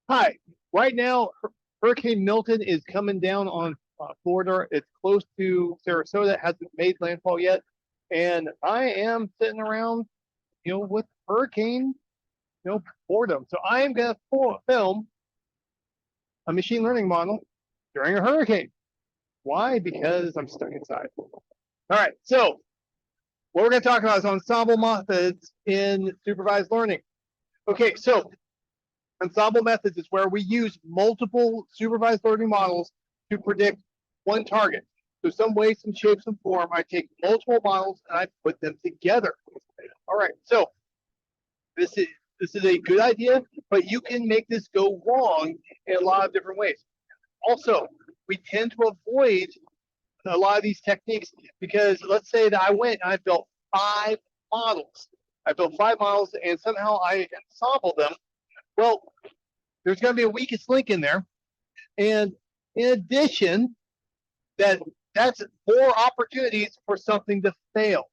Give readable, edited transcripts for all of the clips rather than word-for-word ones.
Hi. Right now, Hurricane Milton is coming down on Florida. It's close to Sarasota. It hasn't made landfall yet, and I am sitting around, with hurricane, boredom. So I am going to film a machine learning model during a hurricane. Why? Because I'm stuck inside. All right. So what we're going to talk about is ensemble methods in supervised learning. Okay. So ensemble methods is where we use multiple supervised learning models to predict one target. So some way, some shape, some form, I take multiple models and I put them together. All right, so this is this is a good idea, but you can make this go wrong in a lot of different ways. Also, we tend to avoid a lot of these techniques because let's say that I went and I built five models. I built five models and somehow I ensembled them. Well, there's going to be a weakest link in there. And in addition, that's more opportunities for something to fail.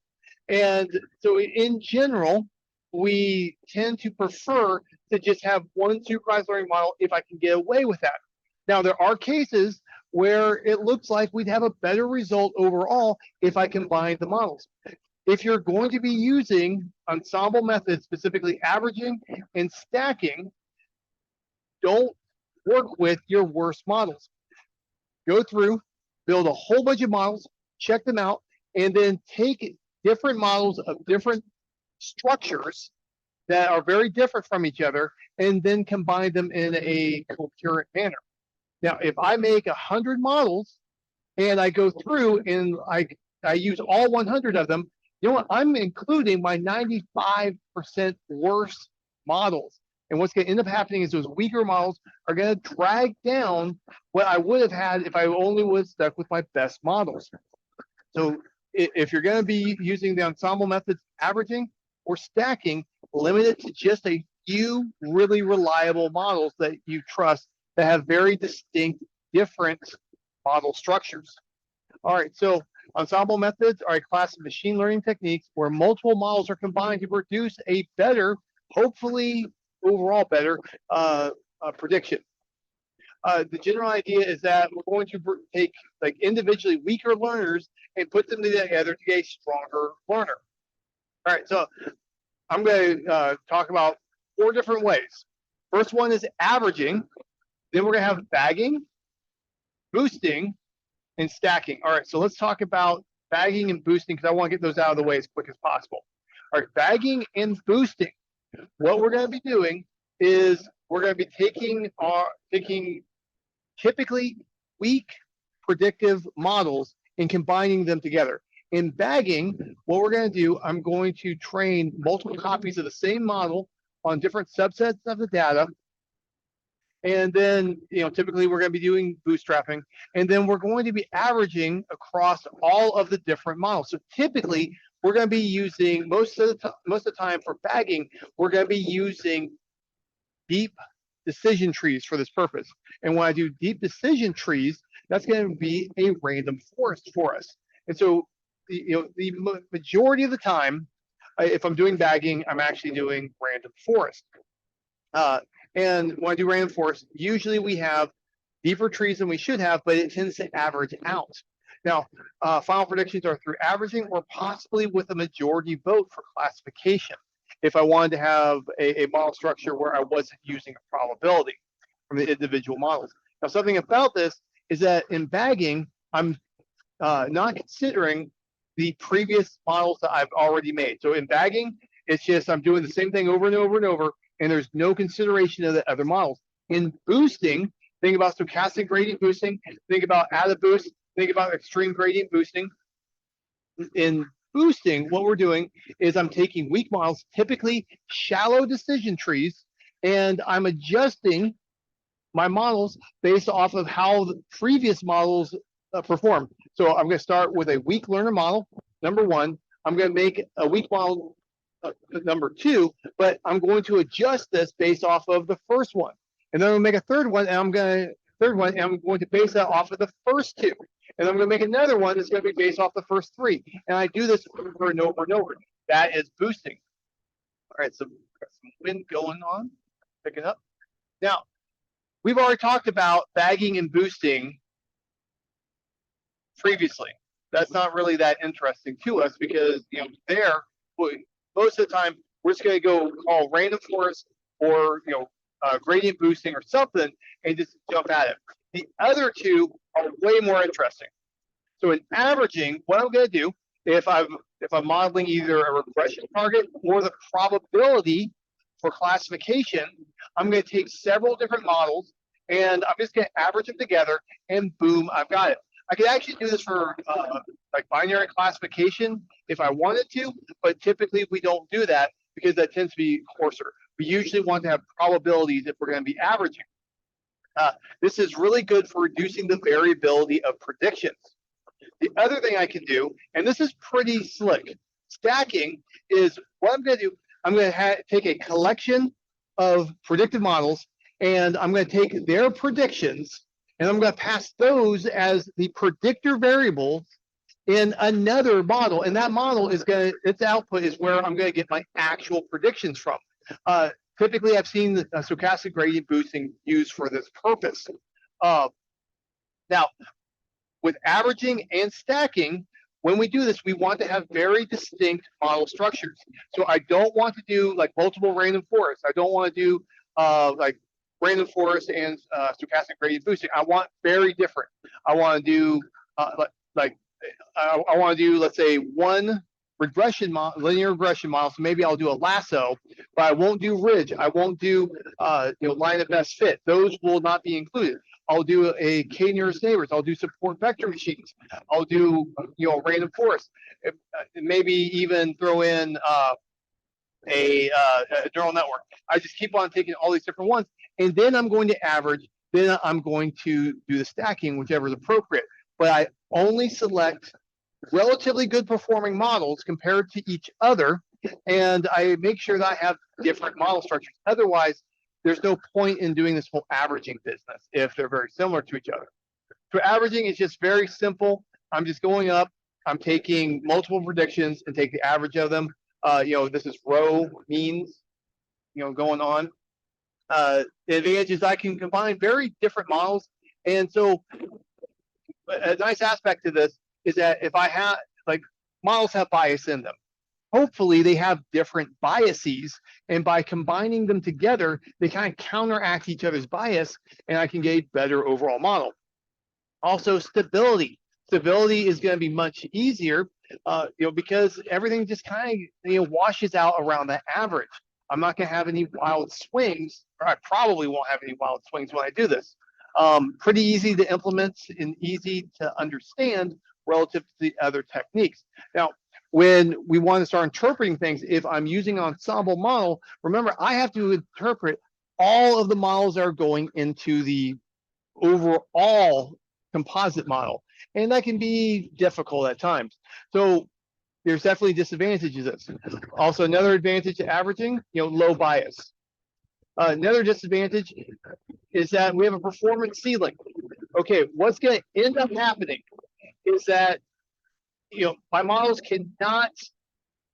And so in general, we tend to prefer to just have one supervised learning model if I can get away with that. Now, there are cases where it looks like we'd have a better result overall if I combine the models. If you're going to be using ensemble methods, specifically averaging and stacking, don't work with your worst models. Go through, build a whole bunch of models, check them out, and then take different models of different structures that are very different from each other and then combine them in a coherent manner. Now, if I make 100 models and I go through and I use all 100 of them, you know what? I'm including my 95% worst models. And what's going to end up happening is those weaker models are going to drag down what I would have had if I only would have stuck with my best models. So if you're going to be using the ensemble methods, averaging or stacking, limit it to just a few really reliable models that you trust that have very distinct, different model structures. All right, so ensemble methods are a class of machine learning techniques where multiple models are combined to produce a better, hopefully overall better, prediction. The general idea is that we're going to take like individually weaker learners and put them together to get a stronger learner. All right, so I'm going to talk about four different ways. First one is averaging. Then we're going to have bagging, boosting, and stacking. All right, so let's talk about bagging and boosting because I want to get those out of the way as quick as possible. All right, bagging and boosting. What we're going to be doing is we're going to be taking typically weak predictive models and combining them together. In bagging, what we're going to do, I'm going to train multiple copies of the same model on different subsets of the data. And then, typically we're going to be doing bootstrapping. And then we're going to be averaging across all of the different models. So typically, we're going to be using, most of the time for bagging, we're going to be using deep decision trees for this purpose. And when I do deep decision trees, that's going to be a random forest for us. And so, the majority of the time, if I'm doing bagging, I'm actually doing random forest. And when I do random forest, usually we have deeper trees than we should have, but it tends to average out. Now, final predictions are through averaging or possibly with a majority vote for classification if I wanted to have a model structure where I wasn't using a probability from the individual models. Now, something about this is that in bagging, I'm not considering the previous models that I've already made. So in bagging, it's just I'm doing the same thing over and over and over, and there's no consideration of the other models. In boosting, think about stochastic gradient boosting, think about added boost, think about extreme gradient boosting. In boosting, what we're doing is I'm taking weak models, typically shallow decision trees, and I'm adjusting my models based off of how the previous models perform. So I'm going to start with a weak learner model, number one. I'm going to make a weak model number two, but I'm going to adjust this based off of the first one. And then I'm going to make a third one, and I'm going to base that off of the first two. And I'm going to make another one that's going to be based off the first three. And I do this over and over and over. That is boosting. All right, so some wind going on, picking up. Now, we've already talked about bagging and boosting previously. That's not really that interesting to us because there most of the time we're just going to go call random forest or gradient boosting or something and just jump at it. The other two are way more interesting. So in averaging, what I'm going to do if I'm modeling either a regression target or the probability for classification, I'm going to take several different models and I'm just going to average them together and boom, I've got it. I could actually do this for like binary classification if I wanted to, but typically we don't do that because that tends to be coarser. We usually want to have probabilities if we're going to be averaging. This is really good for reducing the variability of predictions. The other thing I can do, and this is pretty slick, stacking is what I'm going to do. I'm going to take a collection of predictive models, and I'm going to take their predictions, and I'm going to pass those as the predictor variables in another model. And that model is going to, its output is where I'm going to get my actual predictions from. Typically, I've seen the stochastic gradient boosting used for this purpose. Now, with averaging and stacking, when we do this, we want to have very distinct model structures. So I don't want to do like multiple random forests. I don't want to do like random forest and stochastic gradient boosting. I want very different. I want to do I want to do, let's say, one regression model, linear regression model. So maybe I'll do a lasso, but I won't do ridge. I won't do line of best fit. Those will not be included. I'll do a k nearest neighbors. I'll do support vector machines. I'll do random forest. Maybe even throw in a neural network. I just keep on taking all these different ones, and then I'm going to average. Then I'm going to do the stacking, whichever is appropriate. But I only select relatively good performing models compared to each other, and I make sure that I have different model structures. Otherwise, there's no point in doing this whole averaging business if they're very similar to each other. So averaging is just very simple. I'm just going up. I'm taking multiple predictions and take the average of them. This is row means, going on. The advantage is I can combine very different models. And so a nice aspect to this is that if I have, models have bias in them. Hopefully they have different biases, and by combining them together, they kind of counteract each other's bias, and I can get a better overall model. Also, stability. Stability is going to be much easier, because everything just kind of, washes out around the average. I'm not going to have any wild swings, or I probably won't have any wild swings when I do this. Pretty easy to implement and easy to understand relative to the other techniques. Now, when we want to start interpreting things, if I'm using an ensemble model, remember, I have to interpret all of the models that are going into the overall composite model. And that can be difficult at times. So there's definitely disadvantages to this. Also, another advantage to averaging, low bias. Another disadvantage is that we have a performance ceiling. Okay, what's going to end up happening is that my models cannot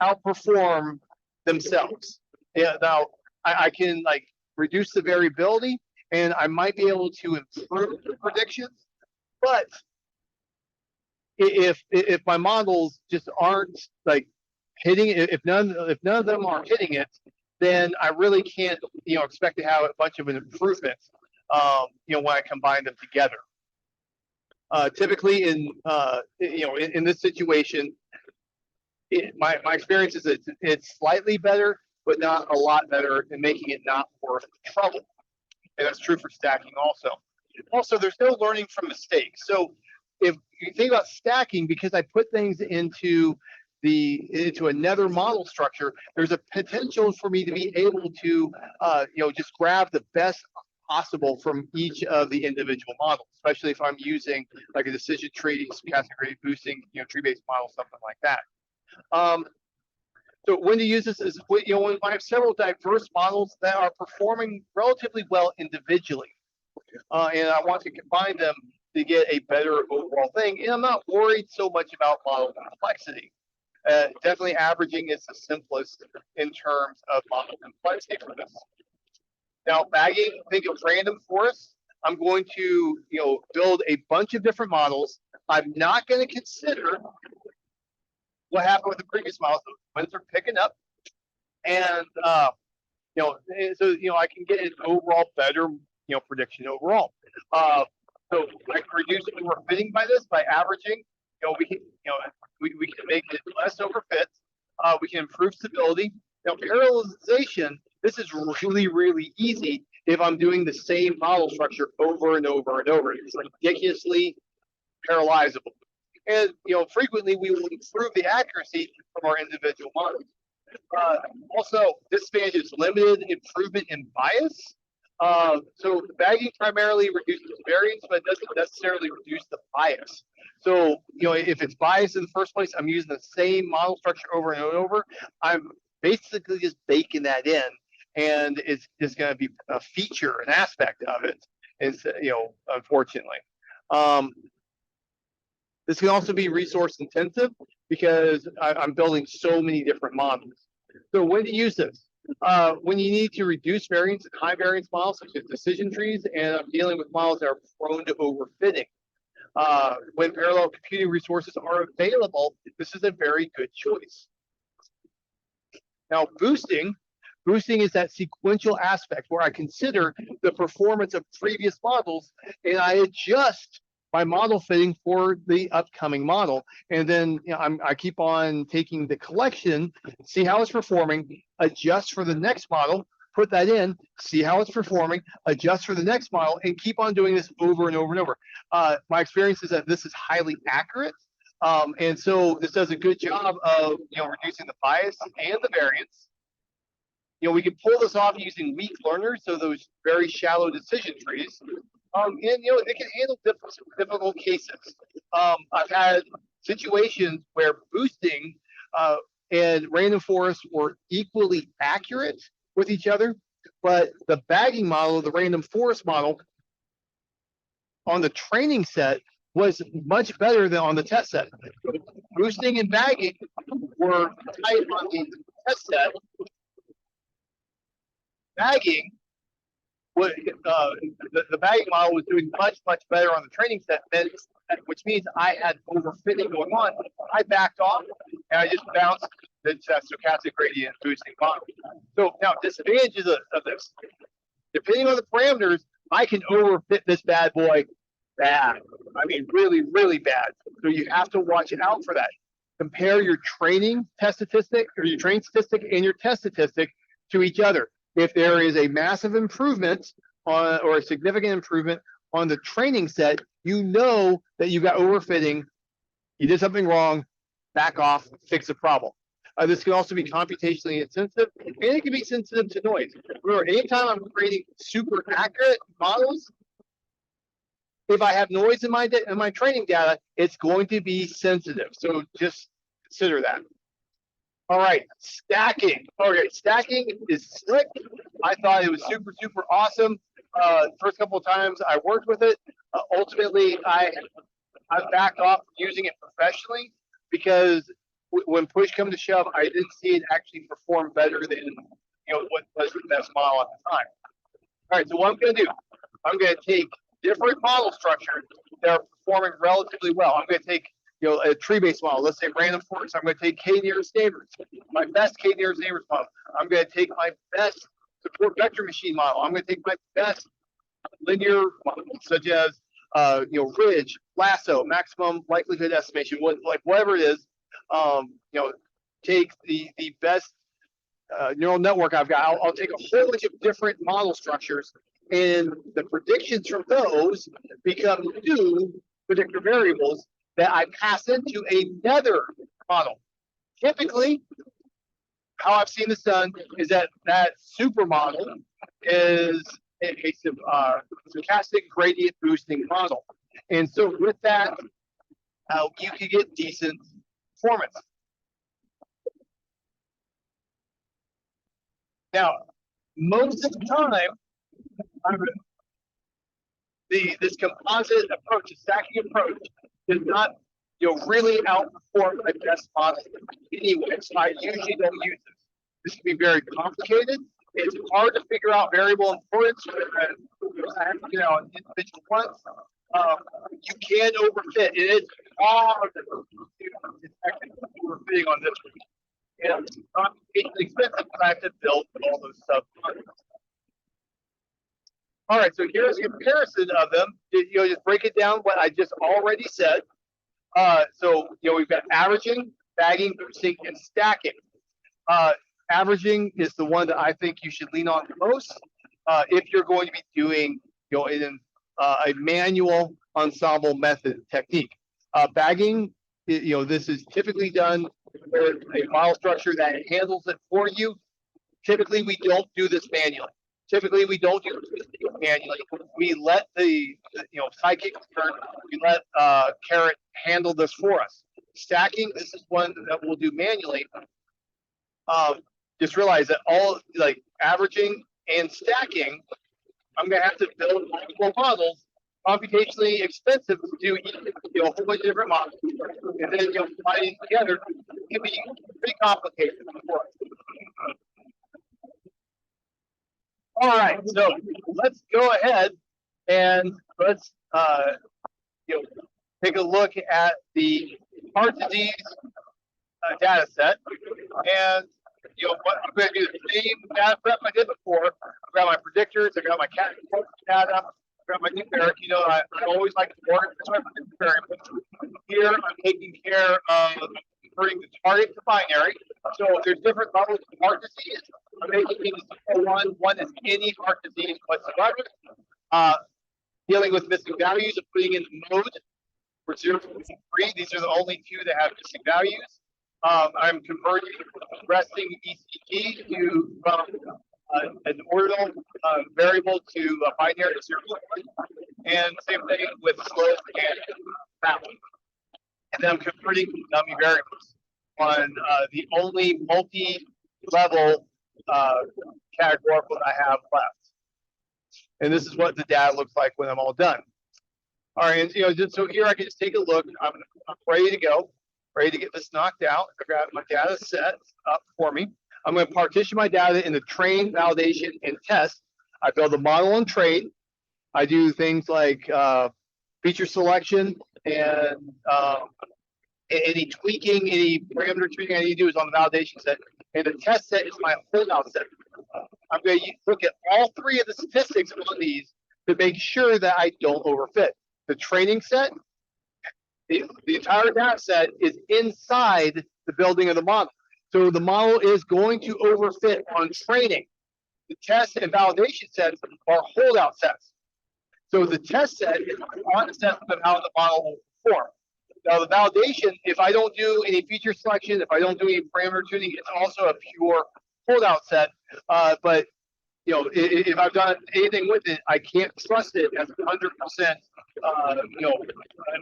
outperform themselves. Now I can reduce the variability, and I might be able to improve the predictions, but if my models just aren't hitting it, if none of them are hitting it, then I really can't expect to have a bunch of an improvement when I combine them together. Typically in this situation, my experience is that it's slightly better, but not a lot better, and making it not worth the trouble. And that's true for stacking also. Also, there's no learning from mistakes. So if you think about stacking, because I put things into another model structure, there's a potential for me to be able to just grab the best possible from each of the individual models, especially if I'm using a decision tree, stochastic gradient boosting, tree-based model, something like that. So when to use this is when I have several diverse models that are performing relatively well individually, and I want to combine them to get a better overall thing. And I'm not worried so much about model complexity. Definitely averaging is the simplest in terms of model complexity for this. Now, bagging, think of random forests. I'm going to, build a bunch of different models. I'm not going to consider what happened with the previous models. Winds are picking up, and I can get an overall better, prediction overall. So I can reduce overfitting by this by averaging. We can make it less overfit. We can improve stability. Now, parallelization, this is really, really easy if I'm doing the same model structure over and over and over. It's ridiculously parallelizable. And, frequently we will improve the accuracy from our individual models. Also, disadvantage is limited improvement in bias. So the bagging primarily reduces variance, but it doesn't necessarily reduce the bias. So, if it's biased in the first place, I'm using the same model structure over and over. I'm basically just baking that in, and it's just going to be a feature, an aspect of it. It's, unfortunately. This can also be resource intensive because I'm building so many different models. So when to use this? When you need to reduce variance in high variance models such as decision trees, and I'm dealing with models that are prone to overfitting. When parallel computing resources are available, this is a very good choice. Now, boosting is that sequential aspect where I consider the performance of previous models and I adjust my model fitting for the upcoming model. And then I keep on taking the collection, see how it's performing, adjust for the next model, put that in, see how it's performing, adjust for the next model, and keep on doing this over and over and over. My experience is that this is highly accurate. And so this does a good job of reducing the bias and the variance. We can pull this off using weak learners, so those very shallow decision trees. And it can handle difficult cases. I've had situations where boosting and random forests were equally accurate with each other, but the bagging model, the random forest model, on the training set was much better than on the test set. Boosting and bagging were tight on the test set. Bagging, the bagging model was doing much better on the training set, which means I had overfitting going on. I backed off and I just bounced the stochastic gradient boosting model. So now disadvantages of this, depending on the parameters, I can overfit this bad boy bad. I mean, really bad. So you have to watch out for that. Compare your training test statistic or your training statistic and your test statistic to each other. If there is a massive improvement or a significant improvement on the training set, you know that you got overfitting, you did something wrong, back off, fix the problem. This can also be computationally insensitive, and it can be sensitive to noise. Remember, anytime I'm creating super accurate models, if I have noise in my training data, it's going to be sensitive. So just consider that. All right, stacking. Okay, stacking is slick. I thought it was super awesome. First couple of times I worked with it. Ultimately, I backed off using it professionally because when push comes to shove, I didn't see it actually perform better than what was the best model at the time. All right, so what I'm going to do, I'm going to take different model structures that are performing relatively well. I'm going to take a tree-based model, let's say random forest. I'm going to take k-nearest neighbors, my best k-nearest neighbors model. I'm going to take my best support vector machine model. I'm going to take my best linear model, such as ridge, lasso, maximum likelihood estimation, whatever it is. Take the best neural network I've got. I'll take a whole bunch of different model structures, and the predictions from those become new predictor variables that I pass into another model. Typically, how I've seen this done is that super model is a stochastic gradient boosting model. And so with that, you can get decent performance. Now, most of the time, this composite approach, the stacking approach, does not really outperform my best model anyway. So I usually don't use this. This can be very complicated. It's hard to figure out variable importance. You know, individual ones. You can overfit. It is hard to detect overfitting on this one. And it's not expensive, but I have to build all those stuff. All right, so here's a comparison of them. You know, just break it down what I just already said. So, you know, we've got averaging, bagging, boosting, and stacking. Averaging is the one that I think you should lean on the most if you're going to be doing, you know, in a manual ensemble method technique. Bagging, you know, this is typically done with a file structure that handles it for you. Typically, we don't do this manually. Typically, we don't do this manually. We let the you know, psychic turn. We let Carrot handle this for us. Stacking, this is one that we'll do manually. Just realize that all like averaging and stacking, I'm gonna have to build multiple models. Computationally expensive to do, you know, a whole bunch of different models, and then, you know, combining together can be pretty complicated for us. All right, so let's go ahead and let's you know, take a look at the heart disease data set. And you know what, I'm going to do the same data prep I did before. I've got my predictors, I've got my cat data, I've got my numeric. You know, I always like to work with my variables. Here, I'm taking care of converting the target to binary. So there's different levels of heart disease. I'm making things one is any heart disease whatsoever. Dealing with missing values and putting in the mode for 0 to 3. These are the only two that have missing values. I'm converting resting ECG to an ordinal variable to a binary 0 to 1. And same thing with slope and that one. And then I'm converting dummy variables on the only multi-level categorical that I have left. And this is what the data looks like when I'm all done. All right, and, you know, just, so here I can just take a look. I'm ready to go, ready to get this knocked out. I've got my data set up for me. I'm going to partition my data into train, validation, and test. I build a model and train. I do things like feature selection and any tweaking, any parameter tweaking I need to do is on the validation set. And the test set is my holdout set. I'm going to look at all three of the statistics on these to make sure that I don't overfit. The training set, the entire data set is inside the building of the model. So the model is going to overfit on training. The test and validation sets are holdout sets. So the test set is on assessment of how the model will perform. Now the validation, if I don't do any feature selection, if I don't do any parameter tuning, it's also a pure holdout set. But you know, if I've done anything with it, I can't trust it as 100%. You know,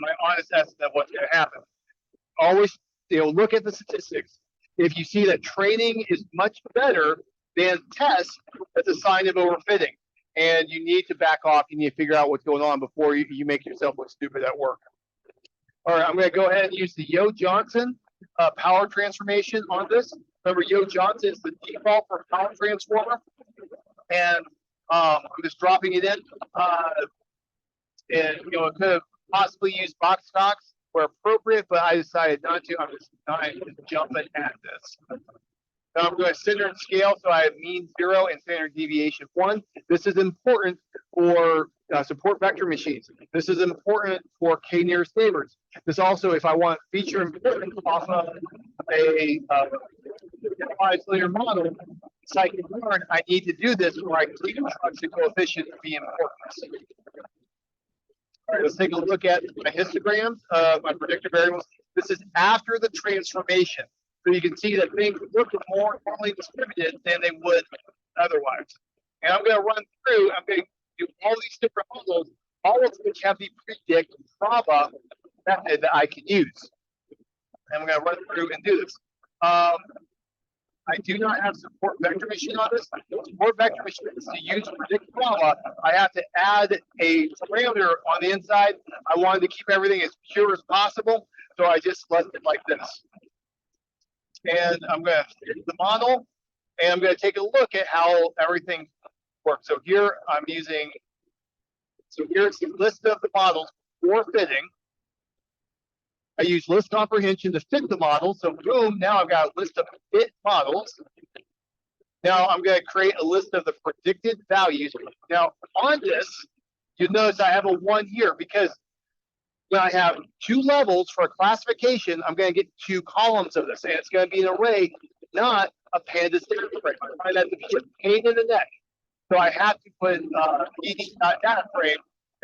my honest estimate of what's going to happen. Always, you know, look at the statistics. If you see that training is much better than test, that's a sign of overfitting, and you need to back off. You need to figure out what's going on before you make yourself look stupid at work. All right, I'm going to go ahead and use the Yo-Johnson power transformation on this. Remember, Yo-Johnson is the default for power transformer, and I'm just dropping it in. And you know, it could have possibly used box stocks where appropriate, but I decided not to. I'm just jumping at this. Now I'm going to center and scale, so I have mean 0 and standard deviation 1. This is important for support vector machines. This is important for k-nearest neighbors. This also, if I want feature importance off of a 5-cylinder model, cyclic learn, I need to do this where I can trust the coefficient to be important. All right, let's take a look at my histograms, my predictor variables. This is after the transformation. So you can see that things look more normally distributed than they would otherwise. And I'm going to run through, I'm going to do all these different models, all of which have the predict proba method that I can use. And I'm going to run through and do this. I do not have support vector machine on this. Support vector machine is to use predict proba. I have to add a parameter on the inside. I wanted to keep everything as pure as possible, so I just left it like this. And I'm going to hit the model. and I'm going to take a look at how everything works. So here I'm using, so here's the list of the models for fitting. I use list comprehension to fit the model. So boom, now I've got a list of fit models. Now I'm going to create a list of the predicted values. Now on this, you'll notice I have a 1 here because when I have 2 levels for a classification, I'm going to get 2 columns of this, and it's going to be an array, not a pandas data frame. I find that to be a pain in the neck. So I have to put data frame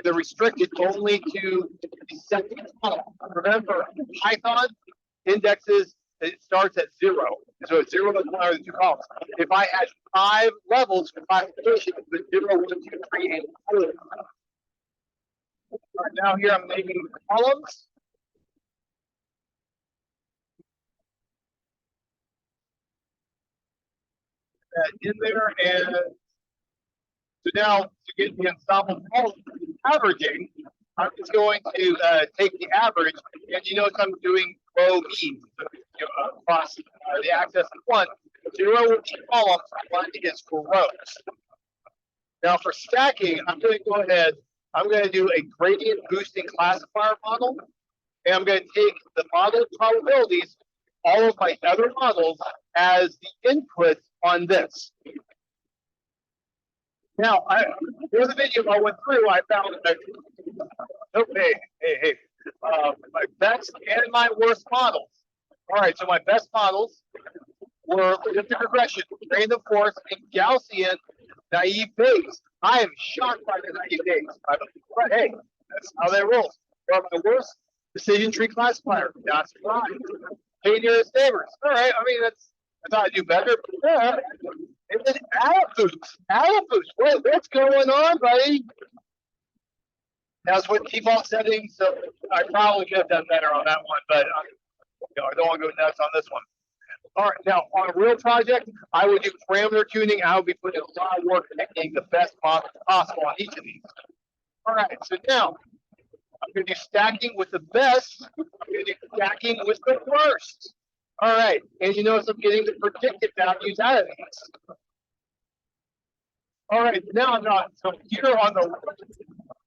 the restricted only to the second column. Remember, Python indexes, it starts at 0. So it's 0 is one of the 2 columns. If I had 5 levels for classification, the 0, 1, 2, 3, and 4. Right now here I'm making columns. In there, and so now to get the ensemble averaging, I'm just going to take the average, and you notice I'm doing row means across the axis of 1. 0 with each column, 1 is for rows. Now for stacking, I'm going to go ahead. I'm going to do a gradient boosting classifier model, and I'm going to take the model probabilities, all of my other models, as the input on this. Now, there's a video I went through. I found that, my best and my worst models. All right, so my best models were logistic regression, random forest, and Gaussian naive Bayes. I am shocked by the naive Bayes. But hey, that's how they roll. Or my worst, decision tree classifier. That's right. Pay nearest neighbors. All right, I mean, I thought I'd do better. Yeah. And then Alaboost. What's going on, buddy? That's what default settings. So I probably could have done better on that one, but I don't want to go nuts on this one. All right, now on a real project, I would do parameter tuning. I would be putting a lot of work making the best model possible on each of these. All right, so now I'm going to do stacking with the best. I'm going to do stacking with the worst. All right, and you notice I'm getting the predicted values out of these. All right, now I'm not. So here on the,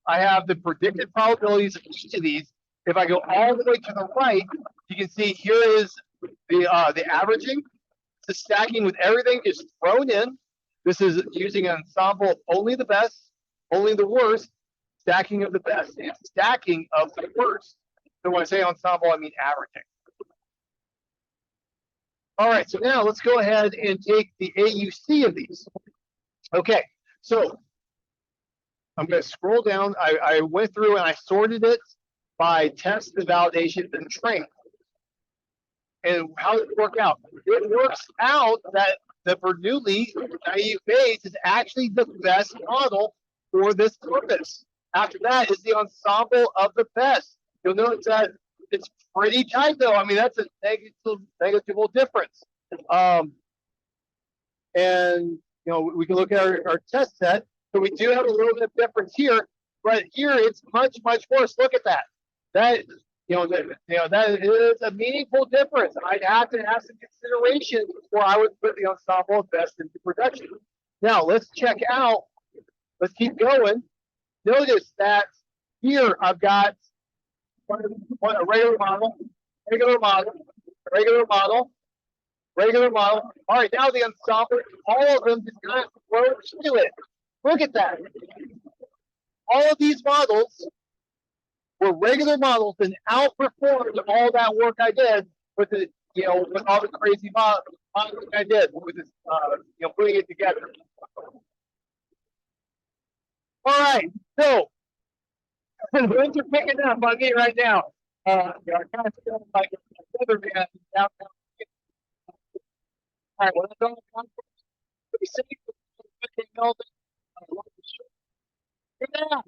I have the predicted probabilities of each of these. If I go all the way to the right, you can see here is the averaging. The stacking with everything is thrown in. This is using an ensemble, only the best, only the worst, stacking of the best, and stacking of the worst. So when I say ensemble, I mean averaging. All right, so now let's go ahead and take the AUC of these. Okay, so I'm going to scroll down. I went through and I sorted it by test, the validation, and train. And how does it work out? It works out that the Bernoulli naive Bayes is actually the best model for this purpose. After that is the ensemble of the best. You'll notice that it's pretty tight, though. I mean, that's a negligible difference. And we can look at our test set. So we do have a little bit of difference here, but here it's much, much worse. Look at that. That that is a meaningful difference. I'd have to have some consideration before I would put the ensemble of best into production. Now let's check out. Let's keep going. Notice that here I've got a regular model, regular model, regular model, regular model. All right, now the ensemble, all of them just kind of throw into it. Look at that. All of these models were regular models and outperformed all that work I did with the, with all the crazy modeling I did with this, putting it together. All right, so winds are picking up on me right now. I kind of feel like a weatherman downtown. All right, well, that's all I'm going to say. Hurricane Milton. Good now.